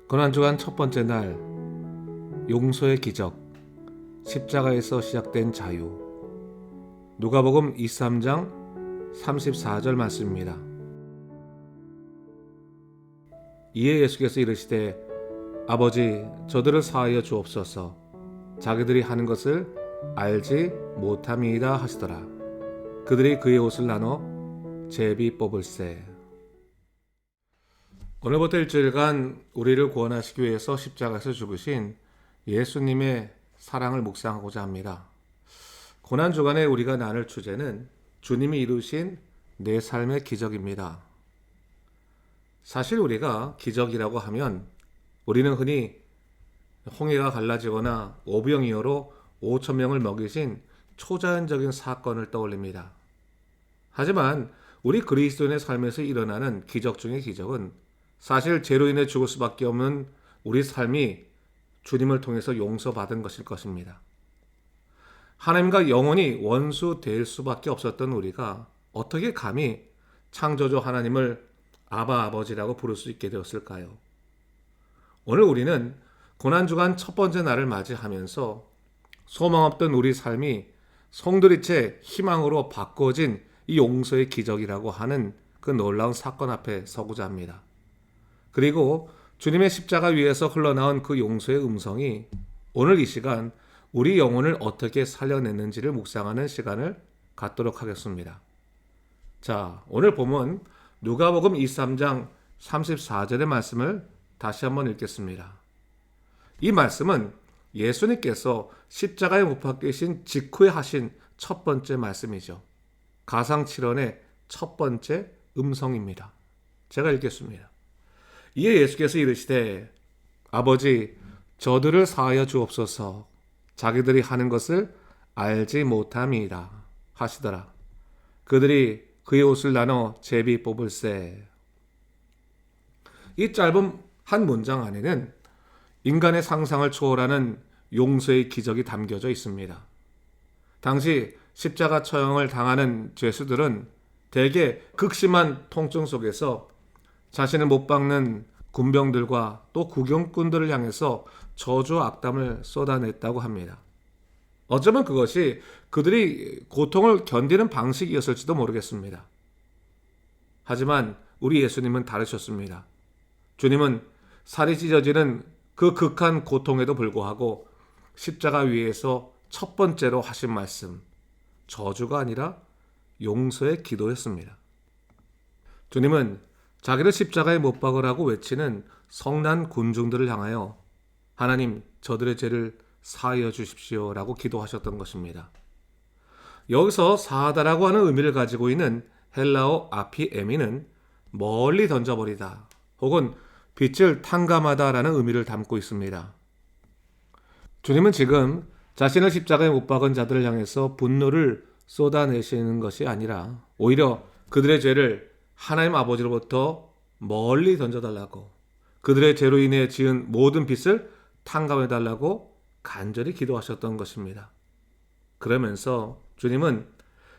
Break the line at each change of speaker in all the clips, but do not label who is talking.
고난주간 첫 번째 날, 용서의 기적, 십자가에서 시작된 자유. 누가복음 23장 34절 말씀입니다. 이에 예수께서 이르시되 아버지 저들을 사하여 주옵소서. 자기들이 하는 것을 알지 못함이니이다 하시더라. 그들이 그의 옷을 나눠 제비 뽑을세. 오늘부터 일주일간 우리를 구원하시기 위해서 십자가에서 죽으신 예수님의 사랑을 묵상하고자 합니다. 고난주간에 우리가 나눌 주제는 주님이 이루신 내 삶의 기적입니다. 사실 우리가 기적이라고 하면 우리는 흔히 홍해가 갈라지거나 오병이어로 5천 명을 먹이신 초자연적인 사건을 떠올립니다. 하지만 우리 그리스도인의 삶에서 일어나는 기적 중의 기적은 사실 죄로 인해 죽을 수밖에 없는 우리 삶이 주님을 통해서 용서받은 것일 것입니다. 하나님과 영원히 원수 될 수밖에 없었던 우리가 어떻게 감히 창조주 하나님을 아바 아버지라고 부를 수 있게 되었을까요? 오늘 우리는 고난주간 첫 번째 날을 맞이하면서 소망 없던 우리 삶이 송두리째 희망으로 바꿔진 이 용서의 기적이라고 하는 그 놀라운 사건 앞에 서고자 합니다. 그리고 주님의 십자가 위에서 흘러나온 그 용서의 음성이 오늘 이 시간 우리 영혼을 어떻게 살려냈는지를 묵상하는 시간을 갖도록 하겠습니다. 자, 오늘 본문 누가복음 23장 34절의 말씀을 다시 한번 읽겠습니다. 이 말씀은 예수님께서 십자가에 못 박히신 직후에 하신 첫 번째 말씀이죠. 가상칠언의 첫 번째 음성입니다. 제가 읽겠습니다. 이에 예수께서 이르시되 아버지 저들을 사하여 주옵소서. 자기들이 하는 것을 알지 못함이니이다 하시더라. 그들이 그의 옷을 나눠 제비 뽑을세. 이 짧은 한 문장 안에는 인간의 상상을 초월하는 용서의 기적이 담겨져 있습니다. 당시 십자가 처형을 당하는 죄수들은 대개 극심한 통증 속에서 자신을 못 박는 군병들과 또 구경꾼들을 향해서 저주 악담을 쏟아냈다고 합니다. 어쩌면 그것이 그들이 고통을 견디는 방식이었을지도 모르겠습니다. 하지만 우리 예수님은 다르셨습니다. 주님은 살이 찢어지는 그 극한 고통에도 불구하고 십자가 위에서 첫 번째로 하신 말씀, 저주가 아니라 용서의 기도였습니다. 주님은 자기를 십자가에 못 박으라고 외치는 성난 군중들을 향하여 하나님 저들의 죄를 사하여 주십시오 라고 기도하셨던 것입니다. 여기서 사하다라고 하는 의미를 가지고 있는 헬라어 아피에미는 멀리 던져버리다 혹은 빛을 탕감하다 라는 의미를 담고 있습니다. 주님은 지금 자신을 십자가에 못 박은 자들을 향해서 분노를 쏟아내시는 것이 아니라 오히려 그들의 죄를 하나님 아버지로부터 멀리 던져달라고, 그들의 죄로 인해 지은 모든 빚을 탕감해달라고 간절히 기도하셨던 것입니다. 그러면서 주님은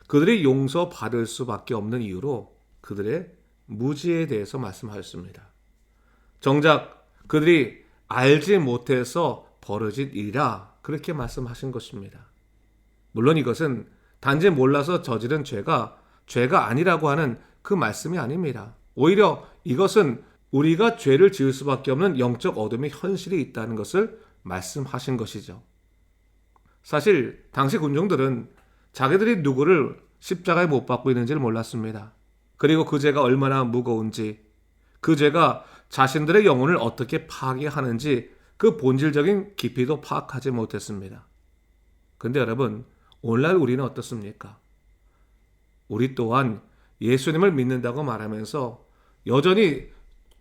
그들이 용서받을 수밖에 없는 이유로 그들의 무지에 대해서 말씀하셨습니다. 정작 그들이 알지 못해서 벌어진 일이라 그렇게 말씀하신 것입니다. 물론 이것은 단지 몰라서 저지른 죄가 아니라고 하는 그 말씀이 아닙니다. 오히려 이것은 우리가 죄를 지을 수밖에 없는 영적 어둠의 현실이 있다는 것을 말씀하신 것이죠. 사실 당시 군중들은 자기들이 누구를 십자가에 못 박고 있는지를 몰랐습니다. 그리고 그 죄가 얼마나 무거운지, 그 죄가 자신들의 영혼을 어떻게 파괴하는지 그 본질적인 깊이도 파악하지 못했습니다. 근데 여러분, 오늘날 우리는 어떻습니까? 우리 또한 예수님을 믿는다고 말하면서 여전히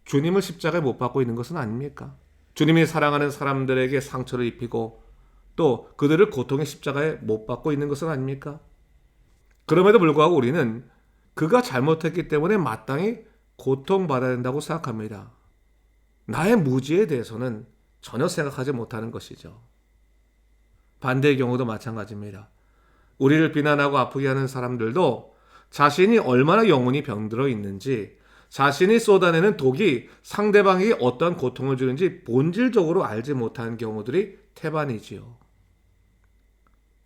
주님을 십자가에 못 박고 있는 것은 아닙니까? 주님이 사랑하는 사람들에게 상처를 입히고 또 그들을 고통의 십자가에 못 박고 있는 것은 아닙니까? 그럼에도 불구하고 우리는 그가 잘못했기 때문에 마땅히 고통받아야 된다고 생각합니다. 나의 무지에 대해서는 전혀 생각하지 못하는 것이죠. 반대의 경우도 마찬가지입니다. 우리를 비난하고 아프게 하는 사람들도 자신이 얼마나 영혼이 병들어 있는지, 자신이 쏟아내는 독이 상대방에게 어떠한 고통을 주는지 본질적으로 알지 못하는 경우들이 태반이지요.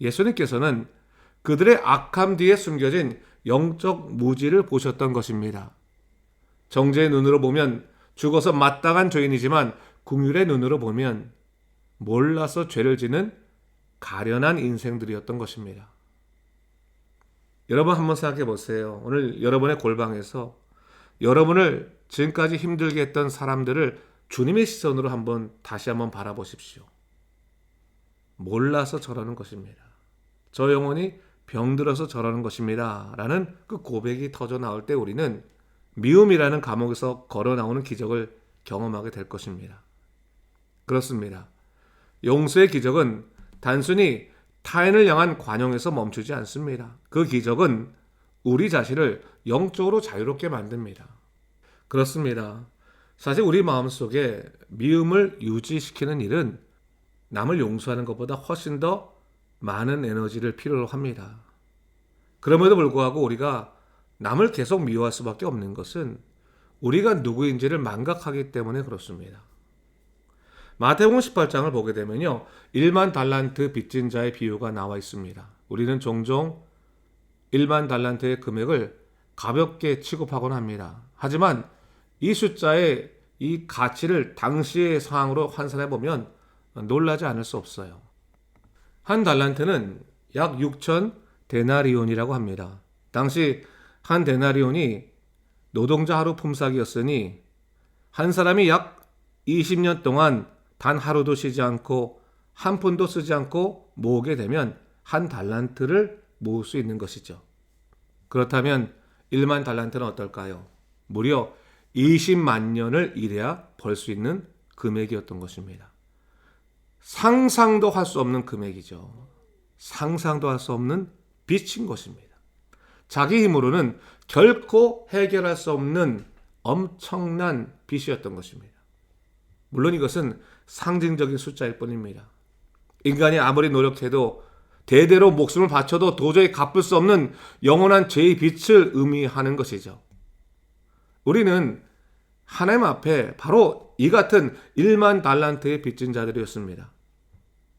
예수님께서는 그들의 악함 뒤에 숨겨진 영적 무지를 보셨던 것입니다. 정죄의 눈으로 보면 죽어서 마땅한 죄인이지만 긍휼의 눈으로 보면 몰라서 죄를 지는 가련한 인생들이었던 것입니다. 여러분 한번 생각해 보세요. 오늘 여러분의 골방에서 여러분을 지금까지 힘들게 했던 사람들을 주님의 시선으로 다시 한번 바라보십시오. 몰라서 저러는 것입니다. 저 영혼이 병들어서 저러는 것입니다. 라는 그 고백이 터져 나올 때 우리는 미움이라는 감옥에서 걸어 나오는 기적을 경험하게 될 것입니다. 그렇습니다. 용서의 기적은 단순히 타인을 향한 관용에서 멈추지 않습니다. 그 기적은 우리 자신을 영적으로 자유롭게 만듭니다. 그렇습니다. 사실 우리 마음속에 미움을 유지시키는 일은 남을 용서하는 것보다 훨씬 더 많은 에너지를 필요로 합니다. 그럼에도 불구하고 우리가 남을 계속 미워할 수밖에 없는 것은 우리가 누구인지를 망각하기 때문에 그렇습니다. 마태복음 18장을 보게 되면요, 1만 달란트 빚진 자의 비유가 나와 있습니다. 우리는 종종 1만 달란트의 금액을 가볍게 취급하곤 합니다. 하지만 이 숫자의 이 가치를 당시의 상황으로 환산해 보면 놀라지 않을 수 없어요. 한 달란트는 약 6천 데나리온이라고 합니다. 당시 한 데나리온이 노동자 하루 품삯이었으니 한 사람이 약 20년 동안 단 하루도 쉬지 않고 한 푼도 쓰지 않고 모으게 되면 한 달란트를 모을 수 있는 것이죠. 그렇다면 1만 달란트는 어떨까요? 무려 20만 년을 일해야 벌 수 있는 금액이었던 것입니다. 상상도 할 수 없는 금액이죠. 상상도 할 수 없는 빚인 것입니다. 자기 힘으로는 결코 해결할 수 없는 엄청난 빚이었던 것입니다. 물론 이것은 상징적인 숫자일 뿐입니다. 인간이 아무리 노력해도 대대로 목숨을 바쳐도 도저히 갚을 수 없는 영원한 죄의 빚을 의미하는 것이죠. 우리는 하나님 앞에 바로 이 같은 1만 달란트의 빚진 자들이었습니다.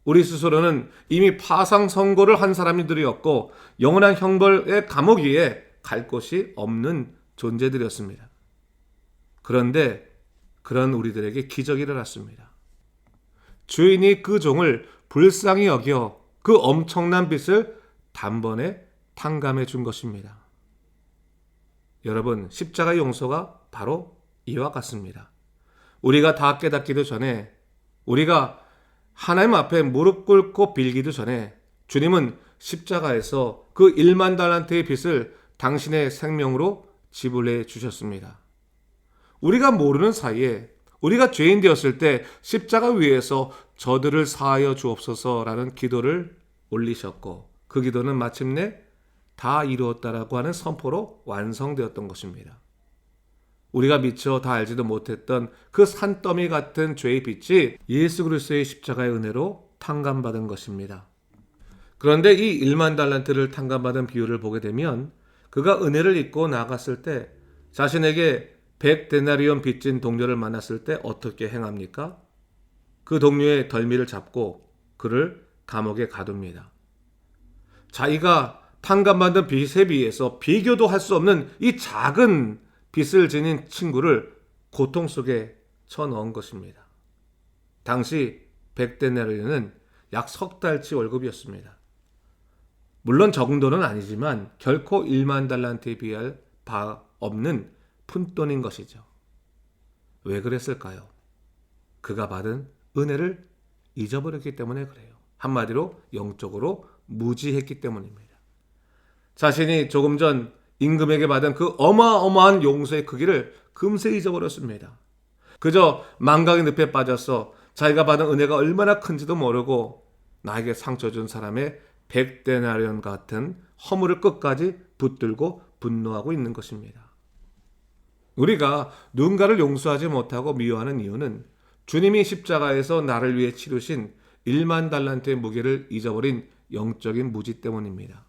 우리 스스로는 이미 파상 선고를 한 사람들이었고 영원한 형벌의 감옥 위에 갈 곳이 없는 존재들이었습니다. 그런데 그런 우리들에게 기적이 일어났습니다. 주인이 그 종을 불쌍히 여겨 그 엄청난 빚을 단번에 탕감해 준 것입니다. 여러분, 십자가 용서가 바로 이와 같습니다. 우리가 다 깨닫기도 전에, 우리가 하나님 앞에 무릎 꿇고 빌기도 전에 주님은 십자가에서 그 1만 달란트의 빚을 당신의 생명으로 지불해 주셨습니다. 우리가 모르는 사이에 우리가 죄인 되었을 때 십자가 위에서 저들을 사하여 주옵소서라는 기도를 올리셨고 그 기도는 마침내 다 이루었다라고 하는 선포로 완성되었던 것입니다. 우리가 미처 다 알지도 못했던 그 산더미 같은 죄의 빚이 예수 그리스도의 십자가의 은혜로 탕감받은 것입니다. 그런데 이 1만 달란트를 탕감받은 비유를 보게 되면 그가 은혜를 입고 나갔을 때 자신에게 100데나리온 빚진 동료를 만났을 때 어떻게 행합니까? 그 동료의 덜미를 잡고 그를 감옥에 가둡니다. 자기가 탕감받은 빚에 비해서 비교도 할 수 없는 이 작은 빚을 지닌 친구를 고통 속에 쳐넣은 것입니다. 당시 100데나리온은 약 석 달치 월급이었습니다. 물론 적은 돈은 아니지만 결코 1만 달란트에 비할 바 없는 푼돈인 것이죠. 왜 그랬을까요? 그가 받은 은혜를 잊어버렸기 때문에 그래요. 한마디로 영적으로 무지했기 때문입니다. 자신이 조금 전 임금에게 받은 그 어마어마한 용서의 크기를 금세 잊어버렸습니다. 그저 망각의 늪에 빠져서 자기가 받은 은혜가 얼마나 큰지도 모르고 나에게 상처 준 사람의 100데나리온 같은 허물을 끝까지 붙들고 분노하고 있는 것입니다. 우리가 누군가를 용서하지 못하고 미워하는 이유는 주님이 십자가에서 나를 위해 치르신 1만 달란트의 무게를 잊어버린 영적인 무지 때문입니다.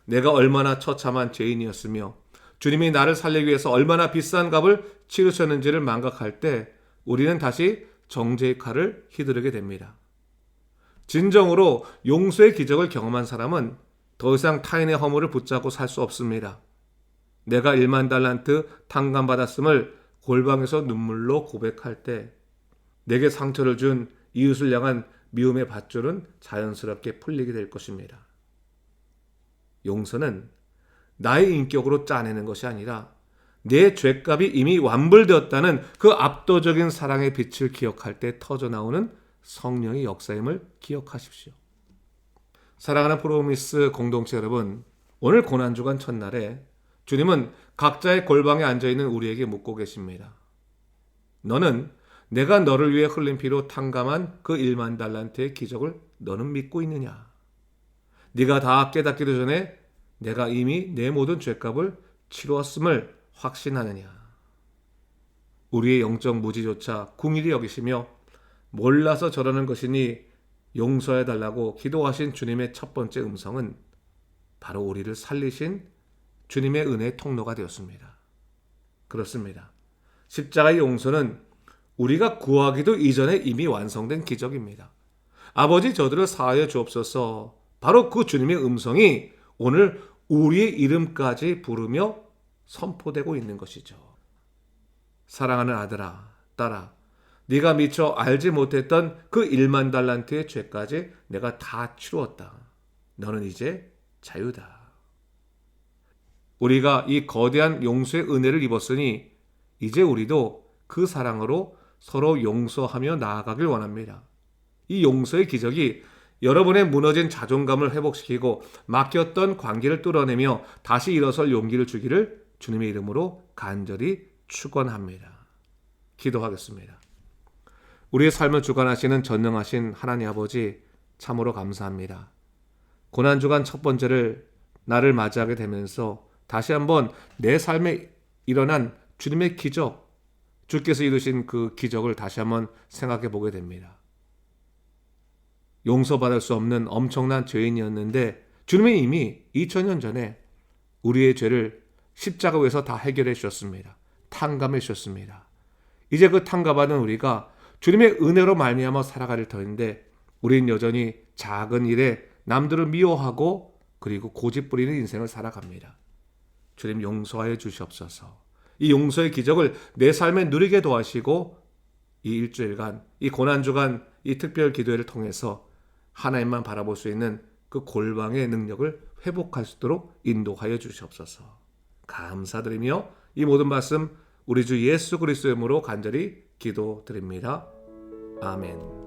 내가 얼마나 처참한 죄인이었으며 주님이 나를 살리기 위해서 얼마나 비싼 값을 치르셨는지를 망각할 때 우리는 다시 정죄의 칼을 휘두르게 됩니다. 진정으로 용서의 기적을 경험한 사람은 더 이상 타인의 허물을 붙잡고 살 수 없습니다. 내가 1만 달란트 탕감받았음을 골방에서 눈물로 고백할 때 내게 상처를 준 이웃을 향한 미움의 밧줄은 자연스럽게 풀리게 될 것입니다. 용서는 나의 인격으로 짜내는 것이 아니라 내 죄값이 이미 완불되었다는 그 압도적인 사랑의 빛을 기억할 때 터져나오는 성령의 역사임을 기억하십시오. 사랑하는 프로미스 공동체 여러분, 오늘 고난주간 첫날에 주님은 각자의 골방에 앉아있는 우리에게 묻고 계십니다. 너는 내가 너를 위해 흘린 피로 탕감한 그 1만 달란트의 기적을 너는 믿고 있느냐? 네가 다 깨닫기도 전에 내가 이미 내 모든 죄값을 치루었음을 확신하느냐? 우리의 영적 무지조차 궁일이 여기시며 몰라서 저러는 것이니 용서해달라고 기도하신 주님의 첫 번째 음성은 바로 우리를 살리신 주님의 은혜의 통로가 되었습니다. 그렇습니다. 십자가의 용서는 우리가 구하기도 이전에 이미 완성된 기적입니다. 아버지 저들을 사하여 주옵소서. 바로 그 주님의 음성이 오늘 우리의 이름까지 부르며 선포되고 있는 것이죠. 사랑하는 아들아, 딸아, 네가 미처 알지 못했던 그 1만 달란트의 죄까지 내가 다 치루었다. 너는 이제 자유다. 우리가 이 거대한 용서의 은혜를 입었으니 이제 우리도 그 사랑으로 서로 용서하며 나아가길 원합니다. 이 용서의 기적이 여러분의 무너진 자존감을 회복시키고 막혔던 관계를 뚫어내며 다시 일어설 용기를 주기를 주님의 이름으로 간절히 축원합니다. 기도하겠습니다. 우리의 삶을 주관하시는 전능하신 하나님 아버지, 참으로 감사합니다. 고난주간 첫 번째를 나를 맞이하게 되면서 다시 한번 내 삶에 일어난 주님의 기적, 주께서 이루신 그 기적을 다시 한번 생각해 보게 됩니다. 용서받을 수 없는 엄청난 죄인이었는데 주님이 이미 2000년 전에 우리의 죄를 십자가 위에서 다 해결해 주셨습니다. 탕감해 주셨습니다. 이제 그 탕감받은 우리가 주님의 은혜로 말미암아 살아갈 터인데 우리는 여전히 작은 일에 남들을 미워하고 그리고 고집 부리는 인생을 살아갑니다. 주님 용서하여 주시옵소서. 이 용서의 기적을 내 삶에 누리게 도와주시고 이 일주일간, 이 고난주간, 이 특별 기도회를 통해서 하나님만 바라볼 수 있는 그 골방의 능력을 회복할 수 있도록 인도하여 주시옵소서. 감사드리며 이 모든 말씀 우리 주 예수 그리스도의 이름으로 간절히 기도드립니다. 아멘.